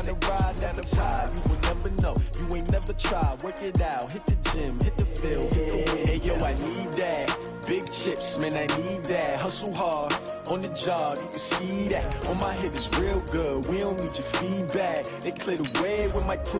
down the ride, down the tide. You will never know. You ain't never tried. Work it out. Hit the gym, hit the field, hit the wind. Hey, yo, I need that. Big chips, man, I need that. Hustle hard on the job, you can see that. On my head is real good. We don't need your feedback. They clear the way with my crew.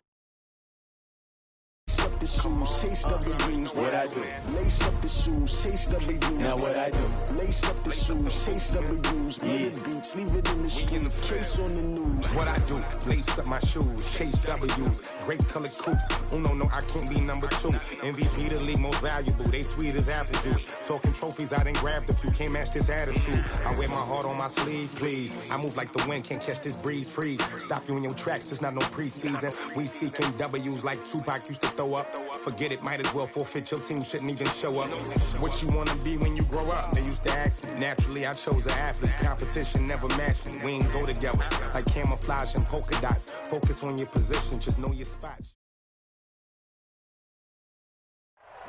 The shoes, chase W's, what I do. Lace up the shoes, chase W's, now what I do. Lace up the shoes, chase W's, the beats, leave it in the street, case on the news. What I do, lace up my shoes, chase W's, great colored coupes. Oh no, I can't be number 2. MVP the league most valuable, they sweet as apple juice. Talking trophies, I done grabbed a few, can't match this attitude. I wear my heart on my sleeve, please. I move like the wind, can't catch this breeze, freeze. Stop you in your tracks, there's not no preseason. We seeking W's like Tupac used to throw up. Forget it, might as well forfeit, your team shouldn't even show up. What you wanna be when you grow up? They used to ask me. Naturally, I chose an athlete. Competition never matched me. We ain't go together like camouflage and polka dots. Focus on your position, just know your spot.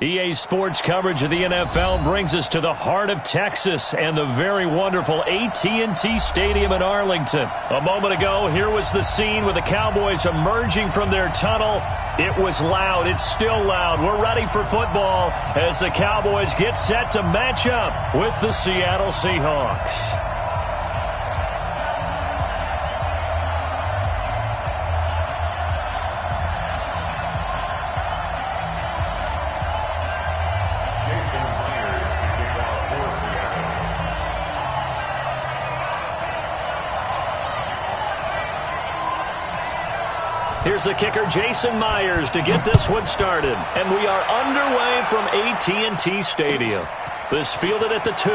EA Sports coverage of the NFL brings us to the heart of Texas and the very wonderful AT&T Stadium in Arlington. A moment ago, here was the scene with the Cowboys emerging from their tunnel. It was loud. It's still loud. We're ready for football as the Cowboys get set to match up with the Seattle Seahawks. Here's the kicker, Jason Myers, to get this one started. And we are underway from AT&T Stadium. This fielded at the 2.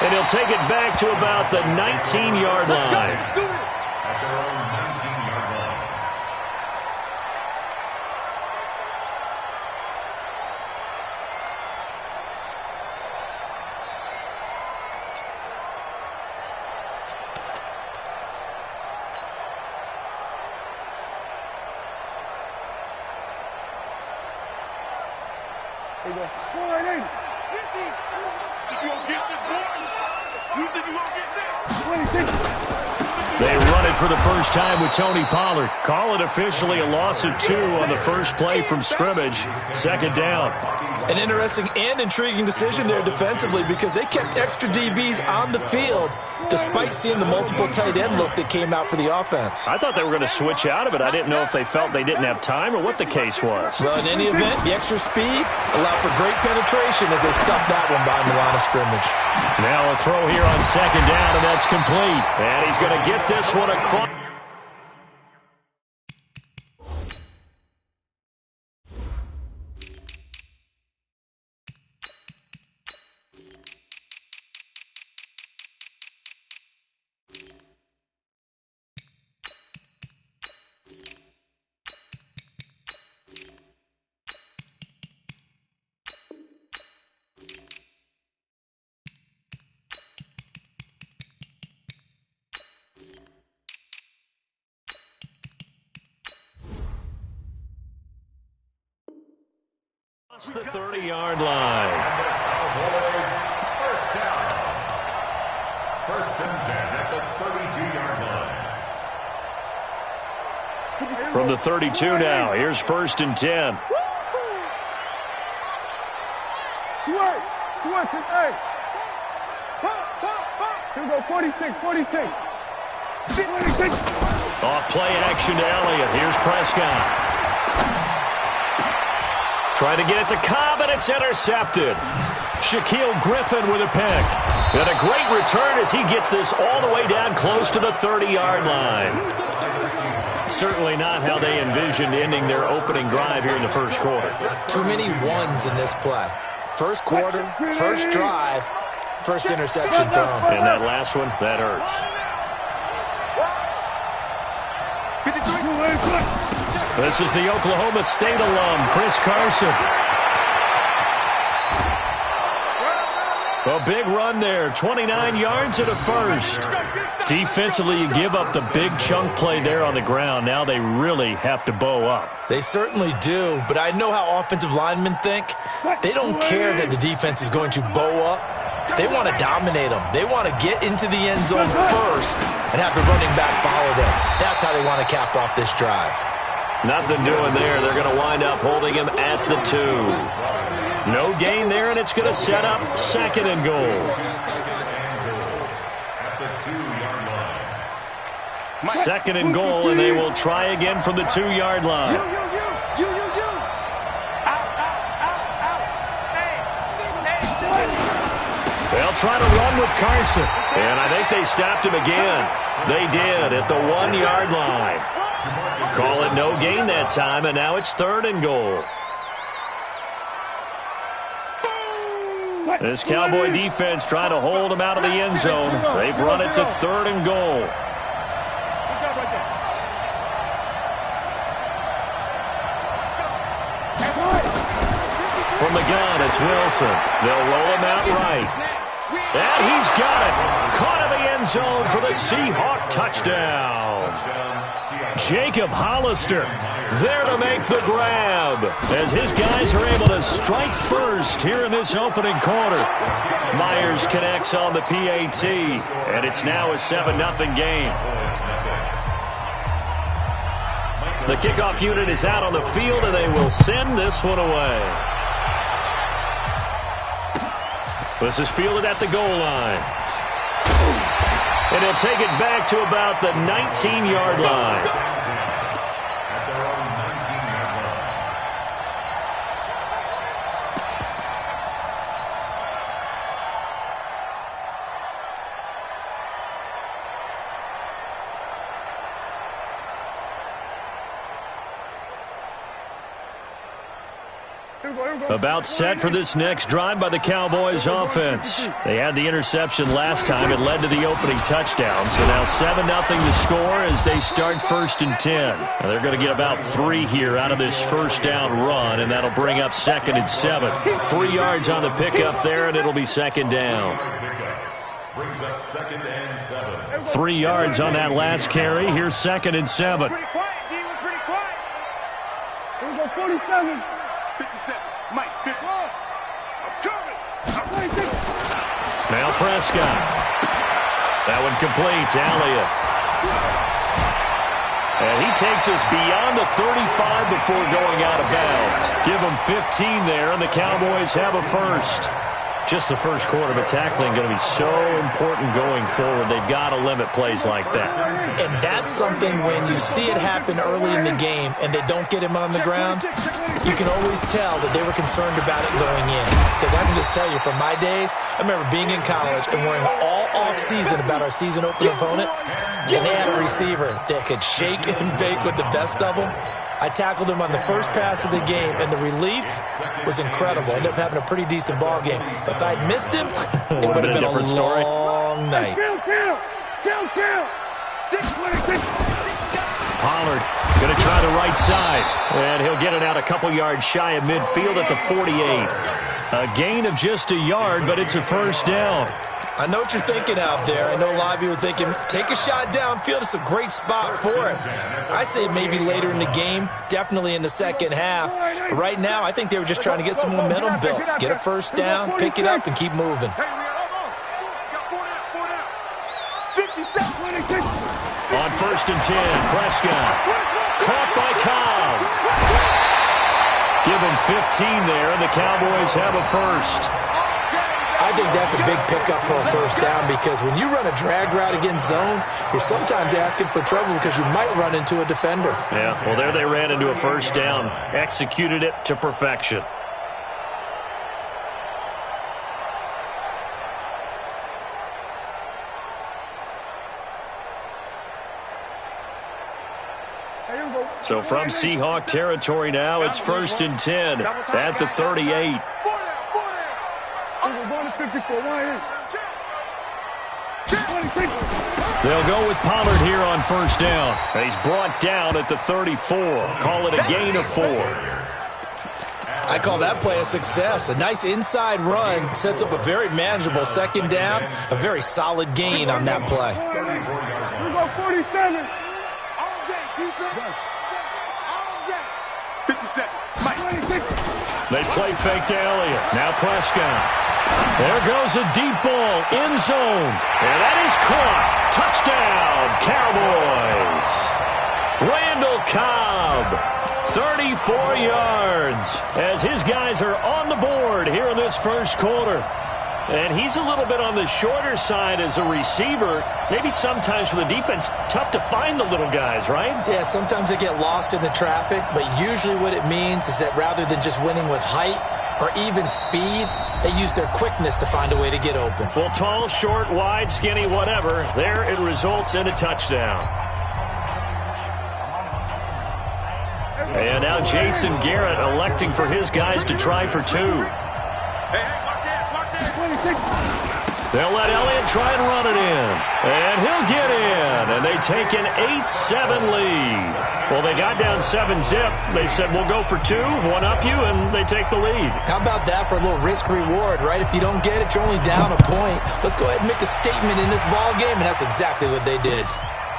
And he'll take it back to about the 19-yard line. They run it for the first time with Tony Pollard. Call it officially a loss of 2 on the first play from scrimmage. Second down. An interesting and intriguing decision there defensively because they kept extra DBs on the field despite seeing the multiple tight end look that came out for the offense. I thought they were going to switch out of it. I didn't know if they felt they didn't have time or what the case was. Well, in any event, the extra speed allowed for great penetration as they stuffed that one behind the line of scrimmage. Now a throw here on second down, and that's complete. And he's going to get this one across. The 30-yard line. First down. First and 10 at the 32-yard line. From the 32 now, here's first and 10. Switch it, hey. Here we go, 46. Off play action to Elliott. Here's Prescott. Trying to get it to Cobb, and it's intercepted. Shaquille Griffin with a pick. And a great return as he gets this all the way down close to the 30-yard line. Certainly not how they envisioned ending their opening drive here in the first quarter. Too many ones in this play. First quarter, first drive, first interception thrown. And that last one, that hurts. This is the Oklahoma State alum, Chris Carson. A big run there, 29 yards and a first. Defensively, you give up the big chunk play there on the ground. Now they really have to bow up. They certainly do, but I know how offensive linemen think. They don't care that the defense is going to bow up. They want to dominate them. They want to get into the end zone first and have the running back follow them. That's how they want to cap off this drive. Nothing doing there. They're going to wind up holding him at the 2. No gain there, and it's going to set up 2nd and goal. At the 2-yard line. 2nd and goal, and they will try again from the 2-yard line. They'll try to run with Carson, and I think they stopped him again. They did at the 1-yard line. Call it no gain that time, and now it's 3rd and goal. This Cowboy defense trying to hold him out of the end zone. They've run it to 3rd and goal. From the gun, it's Wilson. They'll roll him out right. And he's got it. Caught in the end zone for the Seahawk touchdown. Jacob Hollister there to make the grab as his guys are able to strike first here in this opening quarter. Myers connects on the PAT, and it's now a 7-0 game. The kickoff unit is out on the field, and they will send this one away. This is fielded at the goal line. And he'll take it back to about the 19-yard line. At their own 19-yard line. About set for this next drive by the Cowboys offense. They had the interception last time. It led to the opening touchdown. So now 7-0 to score as they start 1st and 10. Now they're going to get about 3 here out of this first down run, and that'll bring up 2nd and 7. 3 yards on the pickup there, and it'll be 2nd down. Brings up 2nd and 7. 3 yards on that last carry. Here's 2nd and 7. Pretty quiet, D. We're pretty quiet. Here we go, 47. 57. Mike, 50. I'm coming. I'm 26. Now Prescott. That one complete to Elliott. And he takes us beyond the 35 before going out of bounds. Give them 15 there, and the Cowboys have a first. Just the first quarter, but tackling going to be so important going forward. They've got to limit plays like that. And that's something when you see it happen early in the game and they don't get him on the ground, you can always tell that they were concerned about it going in. Because I can just tell you from my days, I remember being in college and worrying all off-season about our season opener opponent, and they had a receiver that could shake and bake with the best of them. I tackled him on the first pass of the game, and the relief was incredible. I ended up having a pretty decent ball game. But if I'd missed him, it would have been a different story. long night. Pollard going to try the right side, and he'll get it out a couple yards shy of midfield at the 48. A gain of just a yard, but it's a first down. I know what you're thinking out there. I know a lot of you are thinking, take a shot downfield. It's a great spot for it. I'd say maybe later in the game, definitely in the second half. But right now, I think they were just trying to get some momentum built. Get a first down, pick it up, and keep moving. On 1st and 10, Prescott. Caught by Cobb. Give him 15 there, and the Cowboys have a first. I think that's a big pickup for a first down because when you run a drag route against zone, you're sometimes asking for trouble because you might run into a defender. Yeah, well, there they ran into a first down. Executed it to perfection. So from Seahawk territory now, it's 1st and 10 at the 38. They'll go with Pollard here on first down. He's brought down at the 34. Call it a gain of 4. I call that play a success. A nice inside run sets up a very manageable second down. A very solid gain on that play. We go 47. All day, defense. All day. 57. Mike. 26. They play fake to Elliott. Now Prescott. There goes a deep ball. End zone. And that is caught. Touchdown, Cowboys. Randall Cobb, 34 yards, as his guys are on the board here in this first quarter. And he's a little bit on the shorter side as a receiver. Maybe sometimes for the defense, tough to find the little guys, right? Yeah, sometimes they get lost in the traffic, but usually what it means is that rather than just winning with height or even speed, they use their quickness to find a way to get open. Well, tall, short, wide, skinny, whatever, there it results in a touchdown. And now Jason Garrett electing for his guys to try for two. They'll let Elliott try and run it in. And he'll get in. And they take an 8-7 lead. Well, they got down 7-zip. They said, we'll go for two, one up you, and they take the lead. How about that for a little risk-reward, right? If you don't get it, you're only down a point. Let's go ahead and make a statement in this ball game, and that's exactly what they did.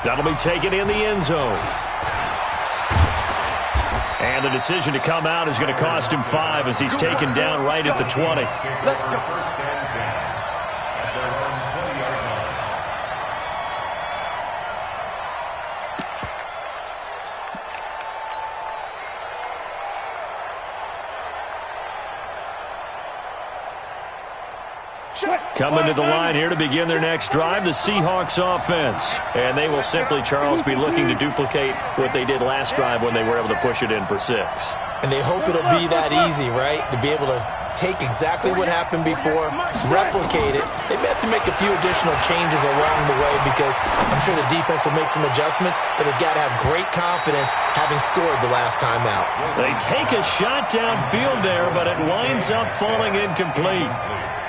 That'll be taken in the end zone. And the decision to come out is going to cost him 5 as he's taken down right at the 20. Let's go. Coming to the line here to begin their next drive, the Seahawks offense. And they will simply, Charles, be looking to duplicate what they did last drive when they were able to push it in for 6. And they hope it'll be that easy, right? To be able to take exactly what happened before, replicate it. They may have to make a few additional changes along the way because I'm sure the defense will make some adjustments, but they've got to have great confidence having scored the last time out. They take a shot downfield there, but it winds up falling incomplete.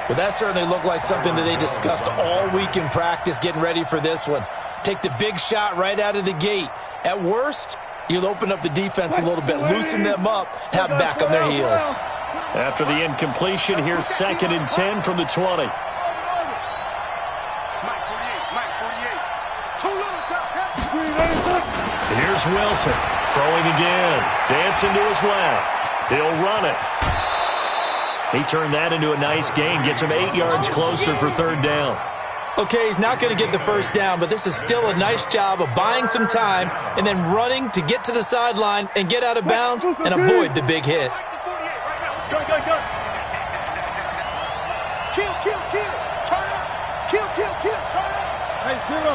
Well, that certainly looked like something that they discussed all week in practice getting ready for this one. Take the big shot right out of the gate. At worst, you'll open up the defense a little bit, loosen them up, have them back on their heels. After the incompletion, here's 2nd and 10 from the 20. Here's Wilson, throwing again, dancing to his left. He'll run it. He turned that into a nice gain, gets him 8 yards closer for 3rd down. Okay, he's not going to get the first down, but this is still a nice job of buying some time and then running to get to the sideline and get out of bounds and avoid the big hit. Go. Kill. Turn up. Kill. Turn up. Hey, 0.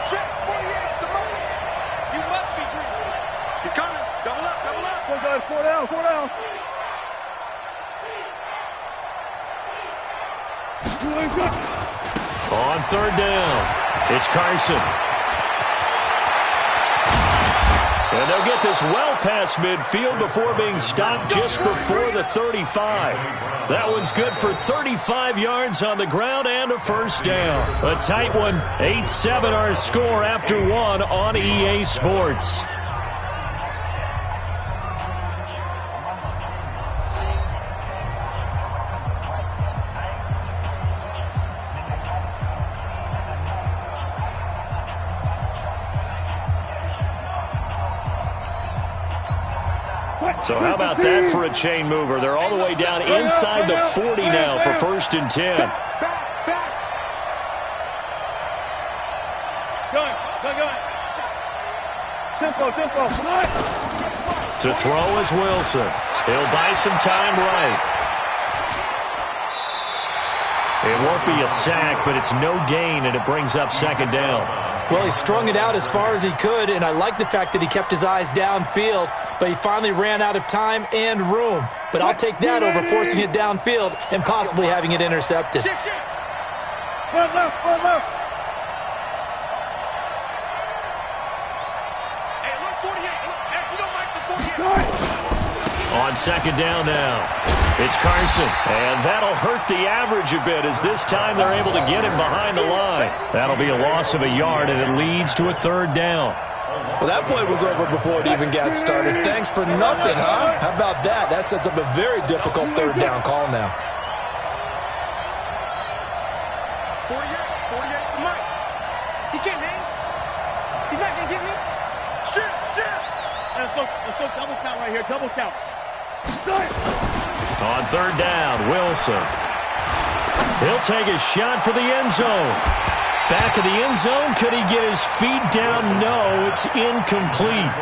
Check. 48. The money. You must be drinking. He's coming. Double up. 4 down. On 3rd down, it's Carson. And they'll get this well past midfield before being stopped just before the 35. That one's good for 35 yards on the ground and a first down. A tight one, 8-7 our score after 1 on EA Sports. So how about that for a chain mover? They're all the way down inside the 40 now for 1st and 10. Go. Tempo. To throw is Wilson. He'll buy some time right. It won't be a sack, but it's no gain, and it brings up 2nd down. Well, he strung it out as far as he could, and I like the fact that he kept his eyes downfield, but he finally ran out of time and room. But I'll take that over forcing it downfield and possibly having it intercepted. Run left. Hey, look, 48. Hey, you don't like the 48. On 2nd down now, it's Carson. And that'll hurt the average a bit as this time they're able to get him behind the line. That'll be a loss of a yard, and it leads to a 3rd down. Well, that play was over before it even got started. Thanks for nothing, huh? How about that? That sets up a very difficult 3rd down call now. 48 for Mike. He can't hang. He's not going to get me. Shit. Let's go double count right here. Double count. On third down, Wilson. He'll take a shot for the end zone. Back of the end zone. Could he get his feet down? No, it's incomplete.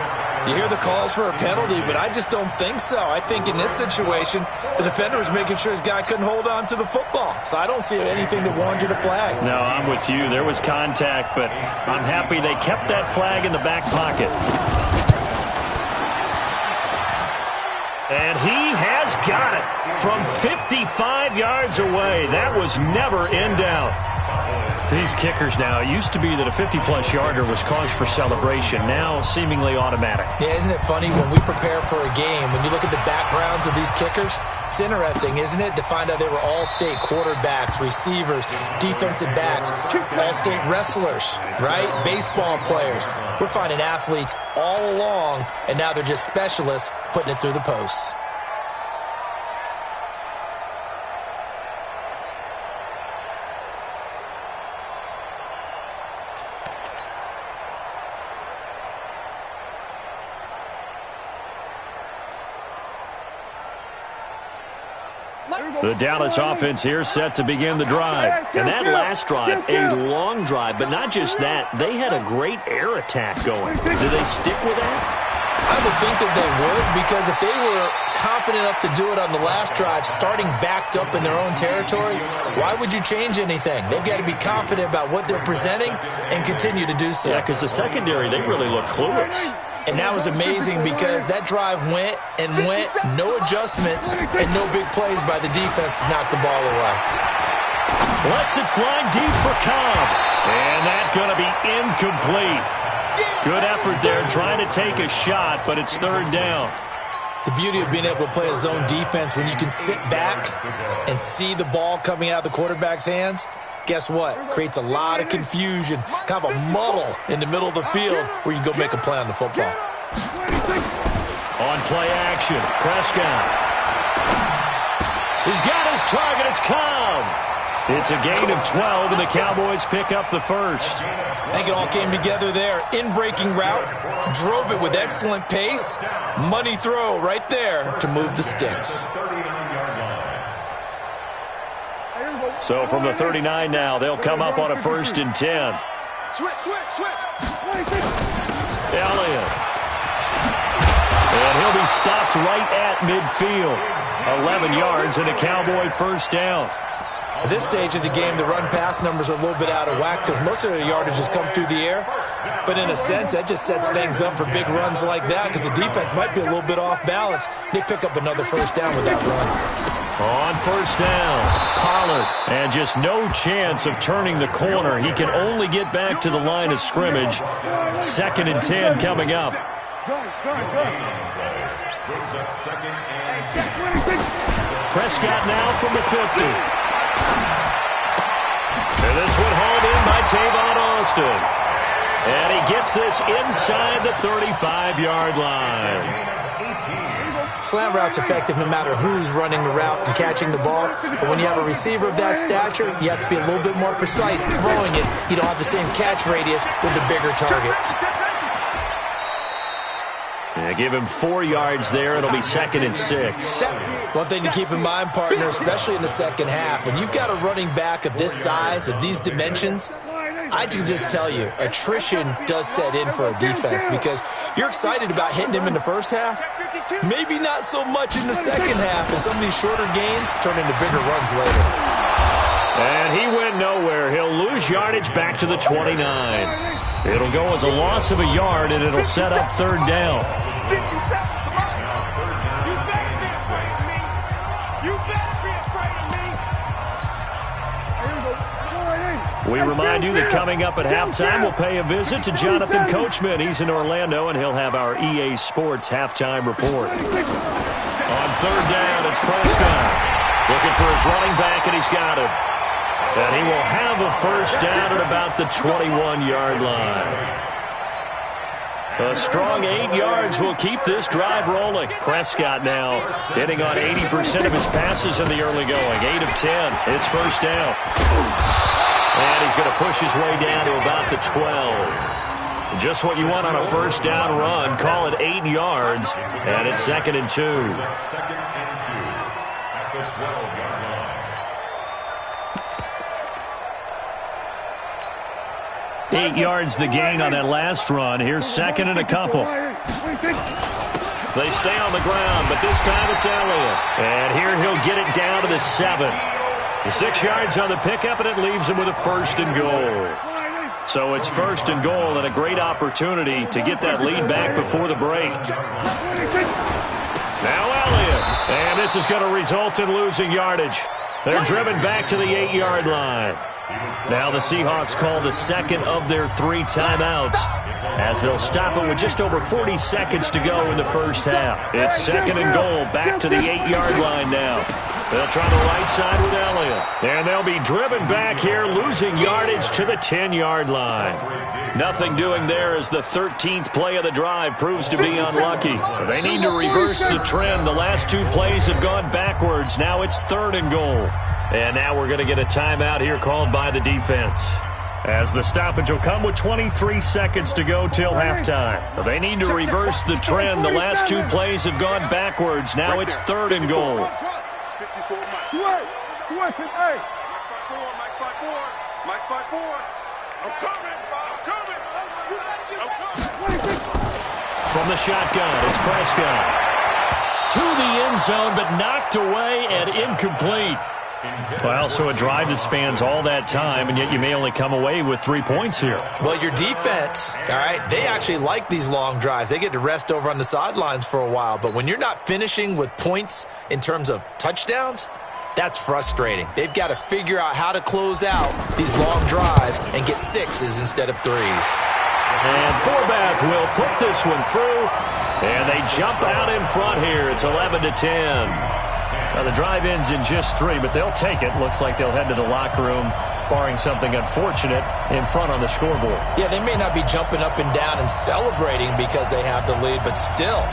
You hear the calls for a penalty, but I just don't think so. I think in this situation, the defender was making sure his guy couldn't hold on to the football. So I don't see anything to warrant a flag. No, I'm with you. There was contact, but I'm happy they kept that flag in the back pocket. And he has got it from 55 yards away. That was never in doubt. These kickers now, it used to be that a 50-plus yarder was cause for celebration. Now, seemingly automatic. Yeah, isn't it funny when we prepare for a game, when you look at the backgrounds of these kickers, it's interesting, isn't it, to find out they were all-state quarterbacks, receivers, defensive backs, all-state wrestlers, right? Baseball players. We're finding athletes all along, and now they're just specialists putting it through the posts. The Dallas offense here set to begin the drive. And that last drive, a long drive, but not just that. They had a great air attack going. Do they stick with that? I would think that they would, because if they were confident enough to do it on the last drive, starting backed up in their own territory, why would you change anything? They've got to be confident about what they're presenting and continue to do so. Yeah, because the secondary, they really look clueless. And that was amazing because that drive went and went, no adjustments, and no big plays by the defense to knock the ball away. Lets it fly deep for Cobb. And that's going to be incomplete. Good effort there trying to take a shot, but it's third down. The beauty of being able to play a zone defense when you can sit back and see the ball coming out of the quarterback's hands, guess what? Creates a lot of confusion, kind of a muddle in the middle of the field where you can go make a play on the football. On play action, Prescott. He's got his target. It's Cobb. It's a gain of 12, and the Cowboys pick up the first. I think it all came together there. In-breaking route, drove it with excellent pace. Money throw right there to move the sticks. So from the 39 now, they'll come up on a 1st and 10. Switch. Elliott. And he'll be stopped right at midfield. 11 yards and a Cowboy first down. At this stage of the game, the run-pass numbers are a little bit out of whack because most of the yardage has come through the air. But in a sense, that just sets things up for big runs like that because the defense might be a little bit off balance. They pick up another first down with that run. On first down, Pollard. And just no chance of turning the corner. He can only get back to the line of scrimmage. 2nd and 10 coming up. Prescott now from the 50. And this one hauled in by Tavon Austin. And he gets this inside the 35-yard line. Slant route's effective no matter who's running the route and catching the ball. But when you have a receiver of that stature, you have to be a little bit more precise throwing it. You don't have the same catch radius with the bigger targets. Yeah, give him 4 yards there. It'll be 2nd and 6. One thing to keep in mind, partner, especially in the second half, when you've got a running back of this size, of these dimensions, I can just tell you, attrition does set in for a defense because you're excited about hitting him in the first half. Maybe not so much in the second half, and some of these shorter gains turn into bigger runs later. And he went nowhere. He'll lose yardage back to the 29. It'll go as a loss of a yard, and it'll set up third down. We remind you that coming up at halftime, we'll pay a visit to Jonathan Coachman. He's in Orlando, and he'll have our EA Sports halftime report. On third down, it's Prescott. Looking for his running back, and he's got him. And he will have a first down at about the 21-yard line. A strong 8 yards will keep this drive rolling. Prescott now hitting on 80% of his passes in the early going. 8 of 10. It's first down. And he's going to push his way down to about the 12. Just what you want on a first down run. Call it 8 yards, and it's 2nd and 2. 2nd and 2 at the 12-yard line. 8 yards the gain on that last run. Here's 2nd and a couple. They stay on the ground, but this time it's Elliott. And here he'll get it down to the 7. 6 yards on the pickup, and it leaves him with a 1st and goal. So it's 1st and goal, and a great opportunity to get that lead back before the break. Now Elliott. And this is going to result in losing yardage. They're driven back to the 8-yard line. Now the Seahawks call the 2nd of their 3 timeouts, as they'll stop it with just over 40 seconds to go in the first half. It's 2nd and goal, back to the 8-yard line now. They'll try the right side with Elliott. And they'll be driven back here, losing yardage to the 10-yard line. Nothing doing there as the 13th play of the drive proves to be unlucky. They need to reverse the trend. The last 2 plays have gone backwards. Now it's 3rd and goal. And now we're going to get a timeout here called by the defense, as the stoppage will come with 23 seconds to go till halftime. They need to reverse the trend. The last 2 plays have gone backwards. Now it's 3rd and goal. From the shotgun, it's Prescott. To the end zone, but knocked away and incomplete. Well, so a drive that spans all that time, and yet you may only come away with 3 points here. Well, your defense, all right, they actually like these long drives. They get to rest over on the sidelines for a while. But when you're not finishing with points in terms of touchdowns, that's frustrating. They've got to figure out how to close out these long drives and get 6s instead of 3s. And Forbath will put this one through, and they jump out in front here. It's 11-10. Now, the drive ends in just 3, but they'll take it. Looks like they'll head to the locker room, barring something unfortunate, in front on the scoreboard. Yeah, they may not be jumping up and down and celebrating because they have the lead, but still,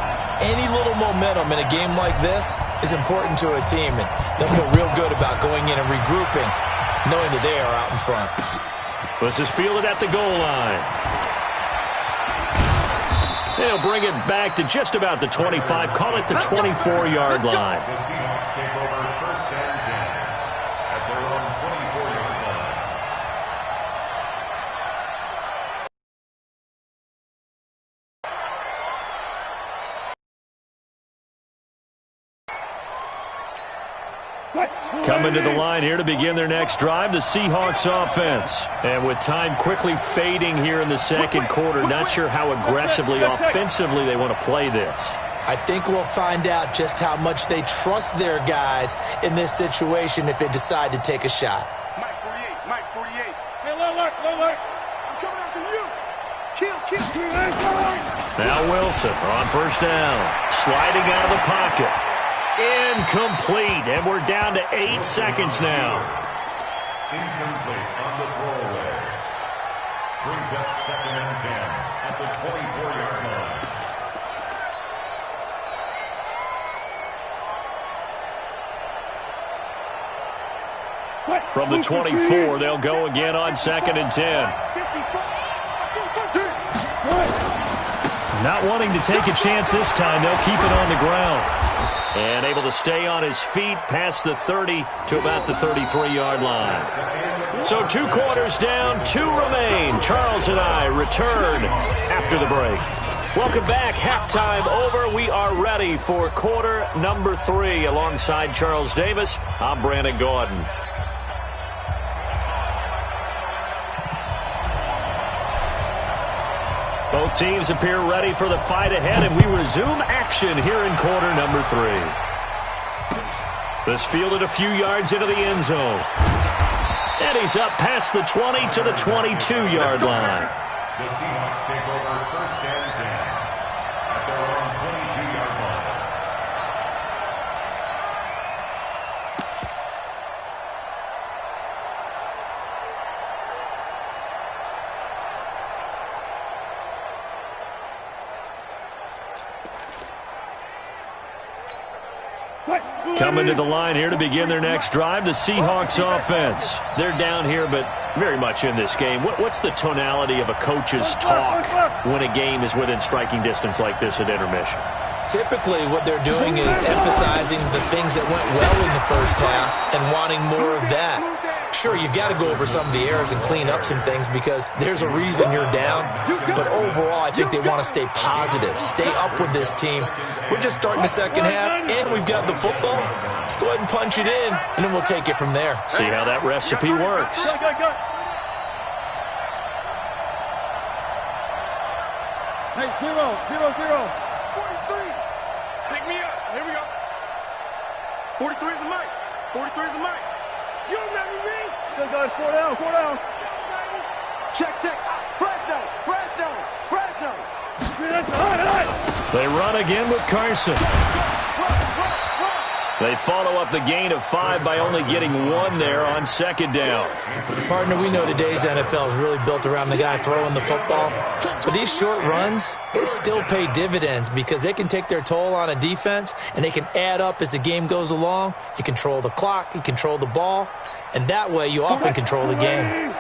any little momentum in a game like this is important to a team, and they'll feel real good about going in and regrouping, knowing that they are out in front. This is fielded at the goal line. They'll bring it back to just about the 25, call it the 24-yard line. The Seahawks take over 1st and 10 at their own 24-yard line. Coming to the line here to begin their next drive, the Seahawks offense. And with time quickly fading here in the second quarter, not sure how aggressively, offensively they want to play this. I think we'll find out just how much they trust their guys in this situation if they decide to take a shot. Mike 48. Hey, low alert. I'm coming after you. Kill. Now Wilson on first down, sliding out of the pocket. Incomplete, and we're down to 8 seconds now. Incomplete on the throwaway. Brings up 2nd and 10 at the 24-yard line. From the 24, they'll go again on 2nd and 10. Not wanting to take a chance this time, they'll keep it on the ground. And able to stay on his feet past the 30 to about the 33-yard line. So 2 quarters down, 2 remain. Charles and I return after the break. Welcome back. Halftime over. We are ready for quarter number 3. Alongside Charles Davis, I'm Brandon Gordon. Both teams appear ready for the fight ahead, and we resume action here in quarter number 3. This fielded a few yards into the end zone. And he's up past the 20 to the 22-yard line. The Seahawks take over 1st and 10 at their own 22-yard line. Coming to the line here to begin their next drive, the Seahawks offense. They're down here, but Very much in this game. What's the tonality of a coach's talk when a game is within striking distance like this at intermission? Typically, what they're doing is emphasizing the things that went well in the first half and wanting more of that. Sure, you've got to go over some of the errors and clean up some things because there's a reason you're down. But overall, I think they want to stay positive, stay up with this team. We're just starting the second half, and we've got the football. Let's go ahead and punch it in, and then we'll take it from there. See how that recipe works. Hey, 0-0-0. 43. Pick me up. Here we go. 43 is the mic. 43 is the mic. You remember me? Good guys, 4 down, 4 down. Check. Fresno. They run again with Carson. They follow up the gain of 5 by only getting 1 there on second down. Partner, we know today's NFL is really built around the guy throwing the football. But these short runs, they still pay dividends because they can take their toll on a defense and they can add up as the game goes along. You control the clock, you control the ball, and that way you often control the game.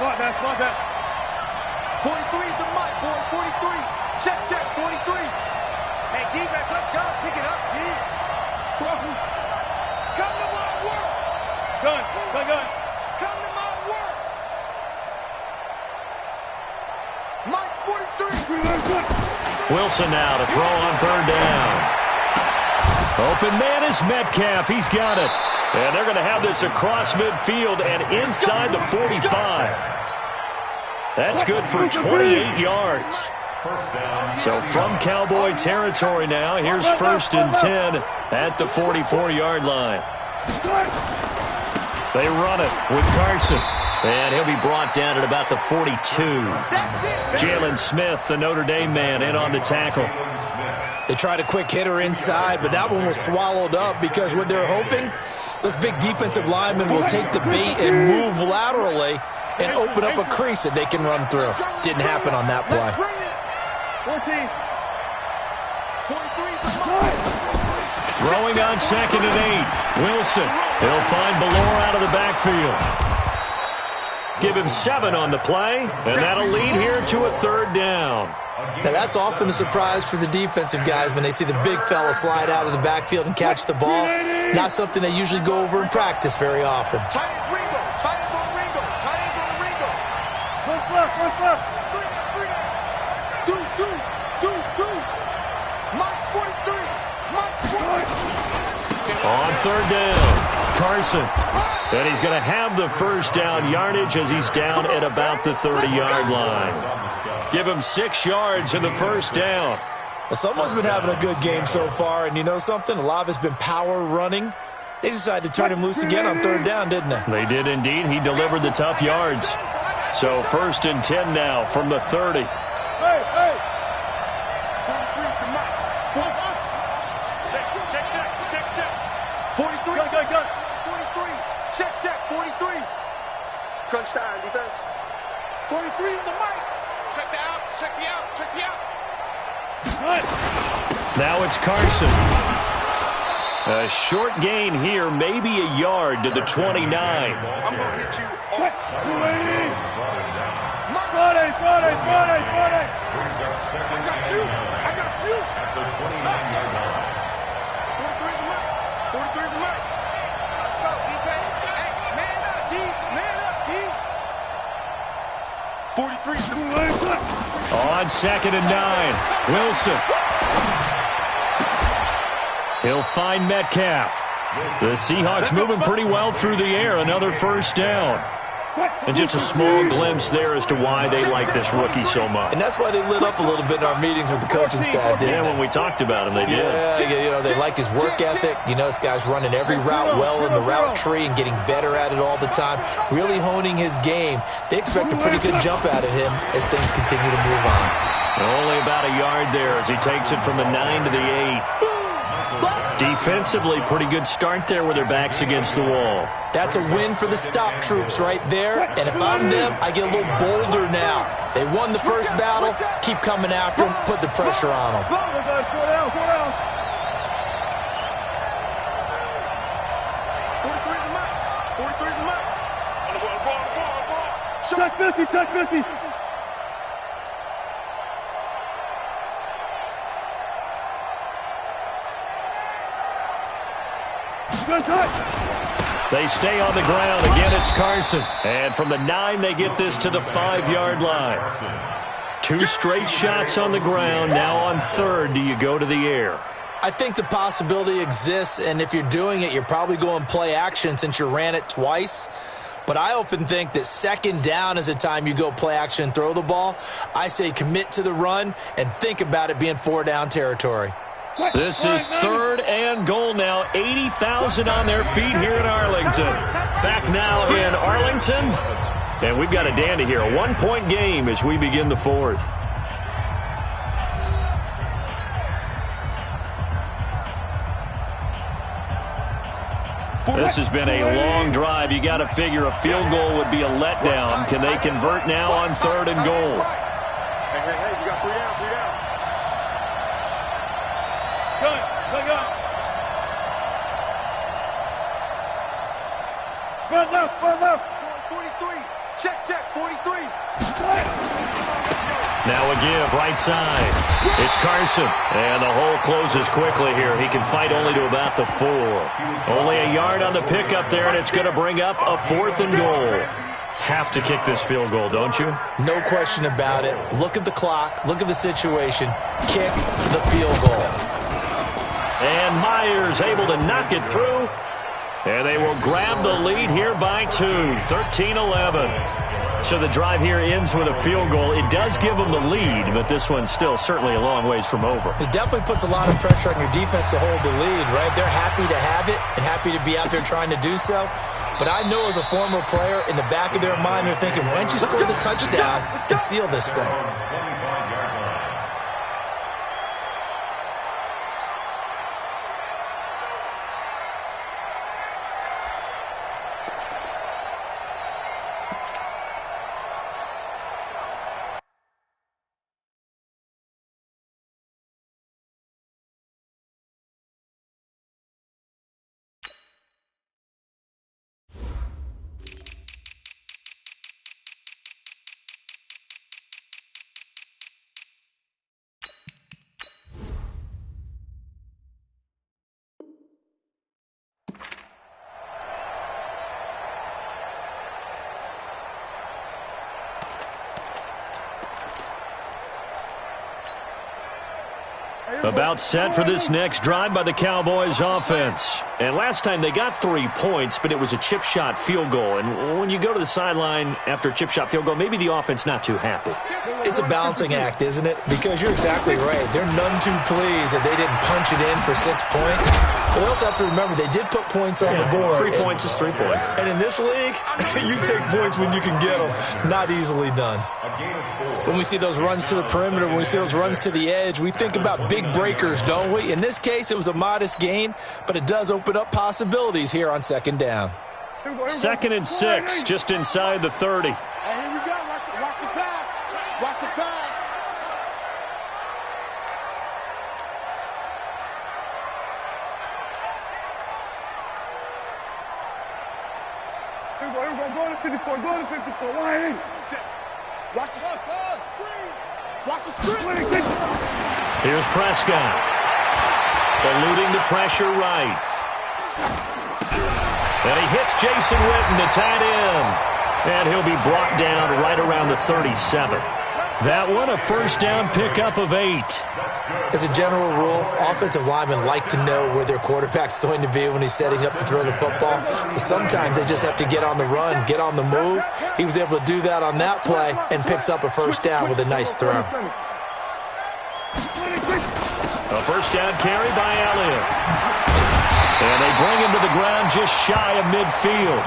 Block that. 43 is the mic, boy. 43. Check. 43. Hey, defense, let's go. Pick it up, D. Come to my work. Gun. Come to my work. Mike's 43. Wilson now to throw on third down. Open man is Metcalf. He's got it. And they're going to have this across midfield and inside the 45. That's good for 28 yards. So from Cowboy territory now, here's 1st and 10 at the 44-yard line. They run it with Carson. And he'll be brought down at about the 42. Jalen Smith, the Notre Dame man, in on the tackle. They tried a quick hitter inside, but that one was swallowed up because what they're hoping, those big defensive linemen will take the bait and move laterally and open up a crease that they can run through. Didn't happen on that play. 14. 43. Throwing on 2nd and 8. Wilson. He'll find Ballore out of the backfield. Give him 7 on the play, and that'll lead here to a 3rd down. Now, that's often a surprise for the defensive guys when they see the big fella slide out of the backfield and catch the ball. Not something they usually go over in practice very often. Titans on Ringo. What's left? Deuce. Mike's 43. On 3rd down, Carson. And he's going to have the 1st down yardage as he's down at about the 30-yard line. Give him 6 yards in the 1st down. Well, someone's been having a good game so far, and you know something? A lot of it's been power running. They decided to turn him loose again on 3rd down, didn't they? They did indeed. He delivered the tough yards. So 1st and 10 now from the 30. Hey. 43's the mic. 43. Gun. 43. Check. 43. Crunch time, defense. 43 is the mic. Check the outs. Now it's Carson. A short gain here, maybe a yard to the 29. I'm going to hit you off. 280. Friday. Brings up 2nd I got you. at the 29-yard line. 43 is the mic. Let's go, defense. Hey, man up, D. 43 is the mic. On 2nd and 9, Wilson. He'll find Metcalf. The Seahawks moving pretty well through the air. Another 1st down. And just a small glimpse there as to why they like this rookie so much. And that's why they lit up a little bit in our meetings with the coaching staff, didn't Yeah, they? when we talked about him, they did. Yeah, they like his work ethic. This guy's running every route well in the route tree and getting better at it all the time, really honing his game. They expect a pretty good jump out of him as things continue to move on. Only about a yard there as he takes it from the 9 to the 8. Defensively, pretty good start there with their backs against the wall. That's a win for the stop troops right there. And if I'm them, I get a little bolder now. They won the first battle. Keep coming after them. Put the pressure on them. 4 down. 43 is the mic. On the ball. Check 50, check 50. They stay on the ground. Again, it's Carson. And from the 9, they get this to the 5-yard line. 2 straight shots on the ground. Now on 3rd, do you go to the air? I think the possibility exists, and if you're doing it, you're probably going play action since you ran it twice. But I often think that 2nd down is the time you go play action and throw the ball. I say commit to the run and think about it being 4-down territory. This is 3rd and goal now. 80,000 on their feet here in Arlington. Back now in Arlington. And we've got a dandy here. A 1-point game as we begin the 4th. This has been a long drive. You got to figure a field goal would be a letdown. Can they convert now on 3rd and goal? Hey, you got 3 down, 3 down. Go. Run left. 43. Check, 43. Now a give, right side. It's Carson. And the hole closes quickly here. He can fight only to about the 4. Only a yard on the pickup there, and it's going to bring up a 4th and goal. Have to kick this field goal, don't you? No question about it. Look at the clock. Look at the situation. Kick the field goal. And Myers able to knock it through. And they will grab the lead here by 2, 13-11. So the drive here ends with a field goal. It does give them the lead, but this one's still certainly a long ways from over. It definitely puts a lot of pressure on your defense to hold the lead, right? They're happy to have it and happy to be out there trying to do so. But I know as a former player, in the back of their mind, they're thinking, why don't you score the touchdown and seal this thing? About set for this next drive by the Cowboys offense. And last time they got 3 points, but it was a chip shot field goal. And when you go to the sideline after a chip shot field goal, maybe the offense not too happy. It's a balancing act, isn't it? Because you're exactly right. They're none too pleased that they didn't punch it in for 6 points. But we also have to remember they did put points on the board. 3 points is 3 points. And in this league, you take points when you can get them. Not easily done. When we see those runs to the perimeter, when we see those runs to the edge, we think about big breakers, don't we? In this case, it was a modest gain, but it does open up possibilities here on 2nd down. 2nd and 6, just inside the 30. Hey, here we go. Watch the pass. Watch the pass. Here we go. Go to 54. Go to 54. Line. Watch the screen. Watch the screen. Here's Prescott. Eluding the pressure right. And he hits Jason Witten, the tight end. And he'll be brought down right around the 37. That one, a 1st down pickup of 8. As a general rule, offensive linemen like to know where their quarterback's going to be when he's setting up to throw the football. But sometimes they just have to get on the run, get on the move. He was able to do that on that play and picks up a 1st down with a nice throw. A 1st down carry by Elliott. And they bring him to the ground just shy of midfield.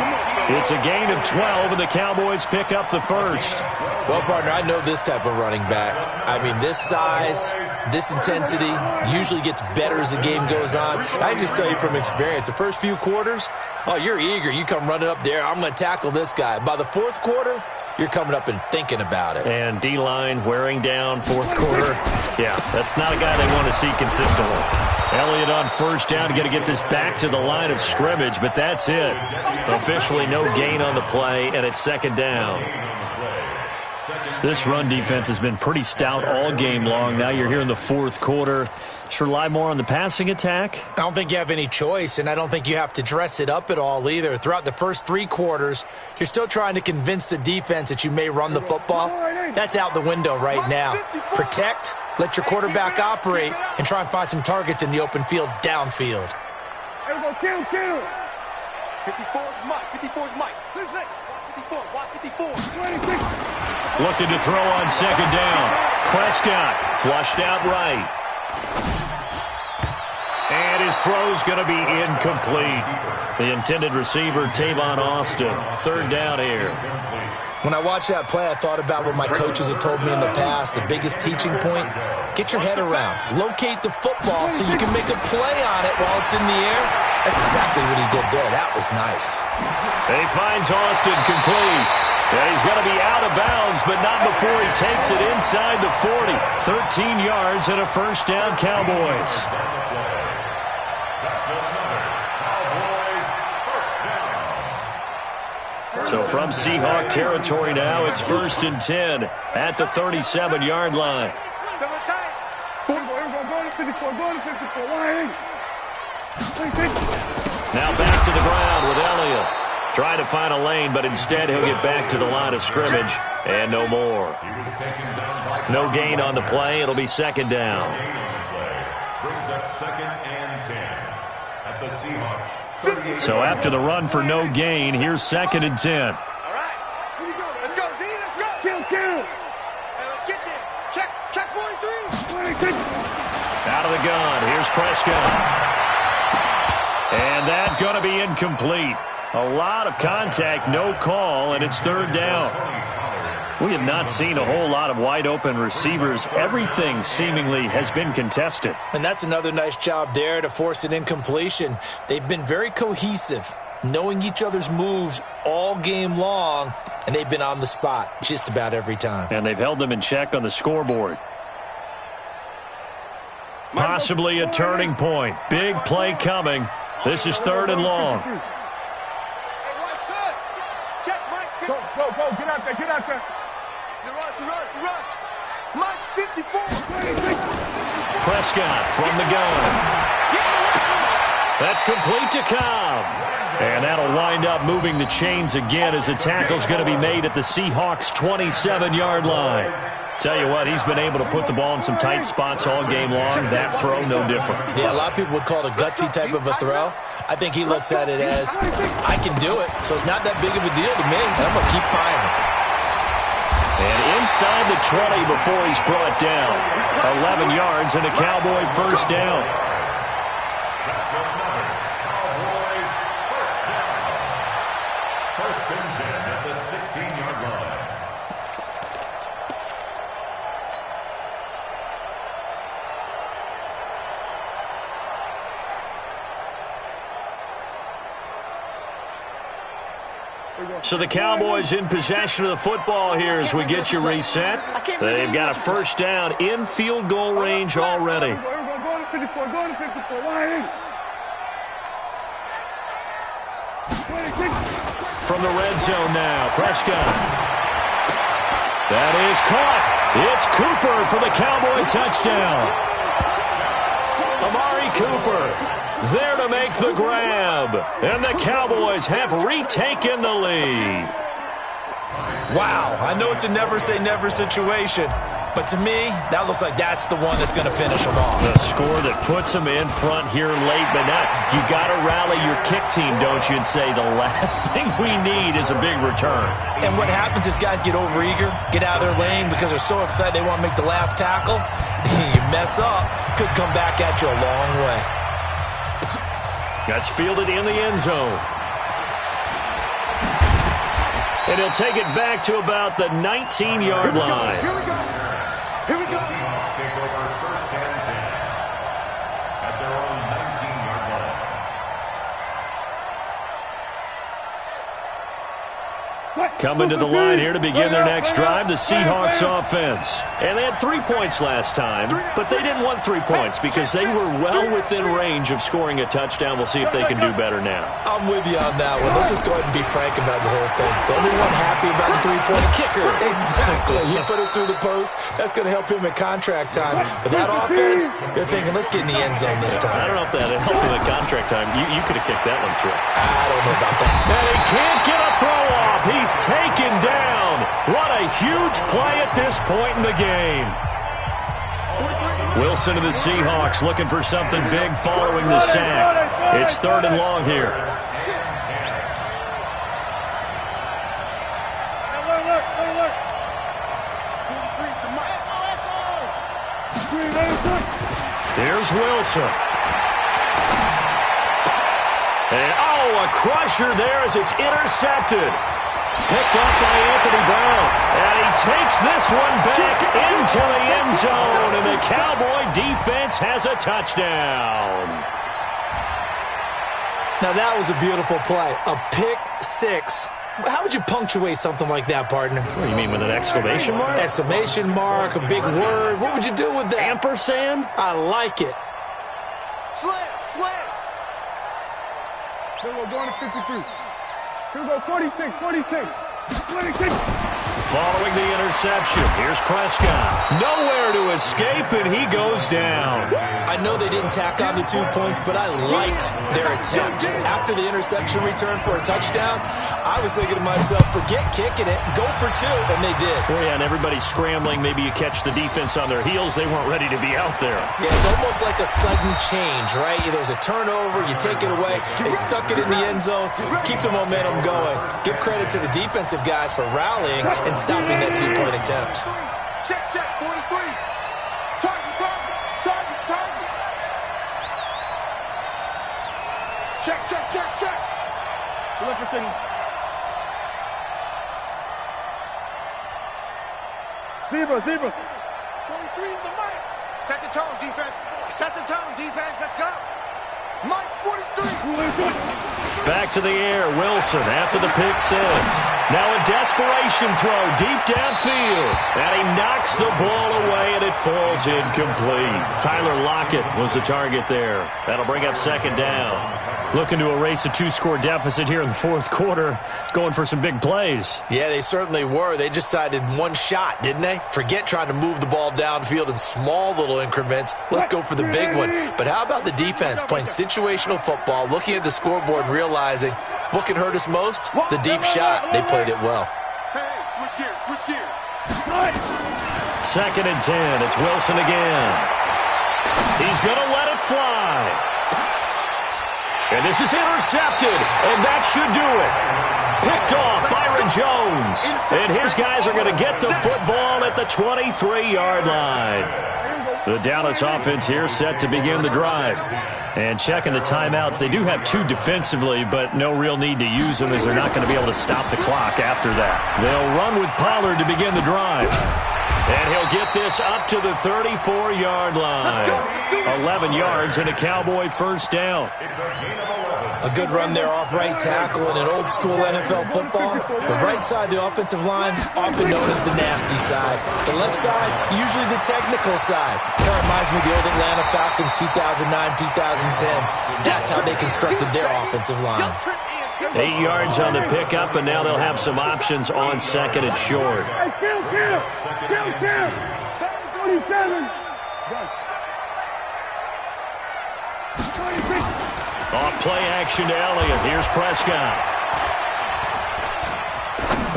It's a gain of 12, and the Cowboys pick up the 1st. Well, partner, I know this type of running back. I mean, this size, this intensity usually gets better as the game goes on. I just tell you from experience, the first few quarters, oh, you're eager. You come running up there, I'm going to tackle this guy. By the 4th quarter, you're coming up and thinking about it. And D-line wearing down 4th quarter. Yeah, that's not a guy they want to see consistently. Elliott on 1st down to get this back to the line of scrimmage, but that's it. Officially no gain on the play, and it's 2nd down. This run defense has been pretty stout all game long. Now you're here in the fourth quarter. Just rely more on the passing attack? I don't think you have any choice, and I don't think you have to dress it up at all either. Throughout the first 3 quarters, you're still trying to convince the defense that you may run the football. That's out the window right now. Protect, let your quarterback operate, and try and find some targets in the open field downfield. Here we go, kill. 54's Mike, 54's Mike. 56, watch 54, watch 54. 26. Looking to throw on second down. Prescott flushed out right. And his throw's going to be incomplete. The intended receiver, Tavon Austin. Third down here. When I watched that play, I thought about what my coaches had told me in the past. The biggest teaching point, get your head around. Locate the football so you can make a play on it while it's in the air. That's exactly what he did there. That was nice. And he finds Austin complete. And he's going to be out of bounds, but not before he takes it inside the 40. 13 yards and a first down, Cowboys. So from Seahawk territory now, it's 1st and 10 at the 37-yard line. Now back to the ground with Elliott. Trying to find a lane, but instead he'll get back to the line of scrimmage. And no more. No gain on the play. It'll be second down. Brings up 2nd and 10 at the Seahawks. So after the run for no gain, here's 2nd and 10. All right, here we go. Let's go, D. Let's go. Kill. Hey, let's get there. Check 43. Out of the gun. Here's Prescott. And that's going to be incomplete. A lot of contact, no call, and it's 3rd down. We have not seen a whole lot of wide-open receivers. Everything seemingly has been contested. And that's another nice job there to force an incompletion. They've been very cohesive, knowing each other's moves all game long, and they've been on the spot just about every time. And they've held them in check on the scoreboard. Possibly a turning point. Big play coming. This is 3rd and long. Go, get out there. You rush. Mike's 54. Prescott from the gun. That's complete to Cobb. And that'll wind up moving the chains again as the tackle's going to be made at the Seahawks' 27-yard line. Tell you what, he's been able to put the ball in some tight spots all game long. That throw, no different. Yeah, a lot of people would call it a gutsy type of a throw. I think he looks at it as, I can do it, so it's not that big of a deal to me, and I'm going to keep firing. And inside the 20 before he's brought down. 11 yards and a Cowboy first down. That's another Cowboys first down. 1st and 10 at the 16-yard line. So the Cowboys in possession of the football here as we get you reset. They've got a first down in field goal range already. Go to 54. From the red zone now, Prescott. That is caught. It's Cooper for the Cowboy touchdown. Amari Cooper there to make the grab. And the Cowboys have retaken the lead. Wow, I know it's a never-say-never situation, but to me, that looks like that's the one that's going to finish them off. The score that puts them in front here late, but now you got to rally your kick team, don't you, and say the last thing we need is a big return. And what happens is guys get overeager, get out of their lane because they're so excited they want to make the last tackle. You mess up, could come back at you a long way. That's fielded in the end zone. And he'll take it back to about the 19-yard line. Here we go. The Seahawks take over 1st and 10 at their own 19-yard line. Coming to the line here to begin their next drive, the Seahawks offense. And they had 3 points last time, but they didn't want 3 points because they were well within range of scoring a touchdown. We'll see if they can do better now. I'm with you on that one. Let's just go ahead and be frank about the whole thing. The only one happy about the three-point kicker. Exactly. He put it through the post. That's going to help him at contract time. But that offense, they're thinking, let's get in the end zone this time. I don't know if that helped him at contract time. You could have kicked that one through. I don't know about that. And he can't get a throw off. He's taken down. What a huge play at this point in the game. Wilson of the Seahawks looking for something big following the sack. It's 3rd and long here. Here's Wilson. And, a crusher there as it's intercepted. Picked off by Anthony Brown. And he takes this one back into the end zone. And the Cowboy defense has a touchdown. Now, that was a beautiful play. A pick six. How would you punctuate something like that, partner? What do you mean, with an exclamation mark? Exclamation mark, a big word. What would you do with that? Ampersand? I like it. Slam. Here we go, going to 53. Here we go, 46. Following the interception, here's Prescott. Nowhere to escape, and he goes down. I know they didn't tack on the 2 points, but I liked their attempt. After the interception return for a touchdown, I was thinking to myself, forget kicking it, go for 2, and they did. Well, yeah, and everybody's scrambling. Maybe you catch the defense on their heels. They weren't ready to be out there. Yeah, it's almost like a sudden change, right? There's a turnover, you take it away. They stuck it in the end zone, keep the momentum going. Give credit to the defensive guys for rallying and stopping that 2-point attempt. Check, 43. Target. Check. Look for signal. Zebra. 43 is the mic. Set the tone, defense. Let's go. Mike's 43. Back to the air, Wilson after the pick six. Now a desperation throw deep downfield. And he knocks the ball away, and it falls incomplete. Tyler Lockett was the target there. That'll bring up 2nd down. Looking to erase a 2-score deficit here in the 4th quarter. Going for some big plays. Yeah, they certainly were. They just decided one shot, didn't they? Forget trying to move the ball downfield in small little increments. Let's go for the big one. But how about the defense playing situational football, looking at the scoreboard and realizing what can hurt us most? The deep shot. They played it well. Hey, switch gears. 2nd and 10. It's Wilson again. He's going to let it fly. And this is intercepted, and that should do it. Picked off Byron Jones. And his guys are going to get the football at the 23-yard line. The Dallas offense here set to begin the drive. And checking the timeouts, they do have 2 defensively, but no real need to use them as they're not going to be able to stop the clock after that. They'll run with Pollard to begin the drive. And he'll get this up to the 34-yard line. 11 yards and a Cowboy first down. A good run there off right tackle in an old-school NFL football. The right side, the offensive line, often known as the nasty side. The left side, usually the technical side. Kind of reminds me of the old Atlanta Falcons 2009-2010. That's how they constructed their offensive line. 8 yards on the pickup, and now they'll have some options on 2nd and short. Hey, kill. 27. Off play action to Elliott. Here's Prescott.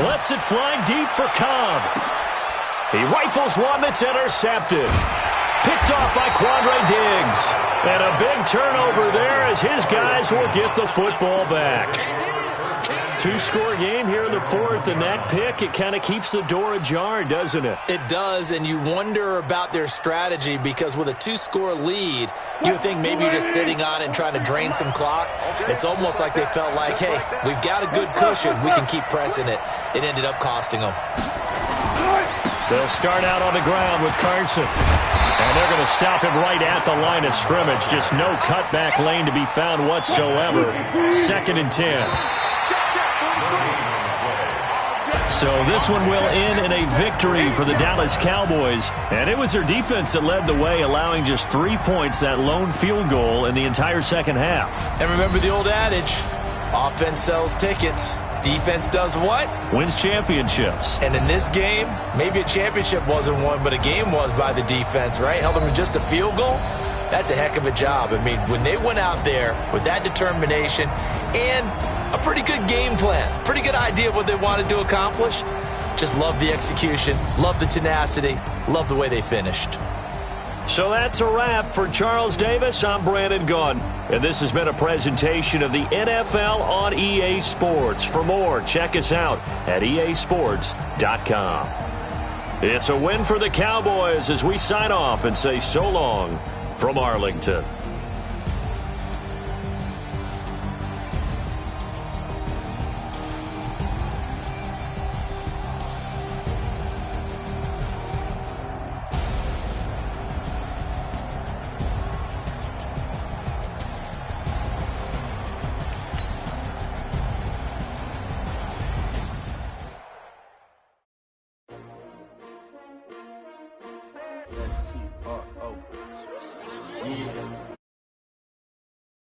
Lets it fly deep for Cobb. He rifles one that's intercepted. Picked off by Quandre Diggs. And a big turnover there as his guys will get the football back. 2-score game here in the 4th, and that pick, it kind of keeps the door ajar, doesn't it? It does, and you wonder about their strategy because with a 2-score lead, you would think maybe you're just sitting on it and trying to drain some clock. It's almost like they felt like, hey, we've got a good cushion. We can keep pressing it. It ended up costing them. They'll start out on the ground with Carson. And they're going to stop him right at the line of scrimmage. Just no cutback lane to be found whatsoever. 2nd and 10. So this one will end in a victory for the Dallas Cowboys. And it was their defense that led the way, allowing just 3 points, that lone field goal in the entire second half. And remember the old adage, offense sells tickets. Defense does what? Wins championships. And in this game, maybe a championship wasn't won, but a game was by the defense, right? Held them to just a field goal. That's a heck of a job. I mean, when they went out there with that determination and a pretty good game plan, pretty good idea of what they wanted to accomplish, just love the execution, love the tenacity, love the way they finished. So that's a wrap for Charles Davis. I'm Brandon Gunn, and this has been a presentation of the NFL on EA Sports. For more, check us out at easports.com. It's a win for the Cowboys as we sign off and say so long from Arlington.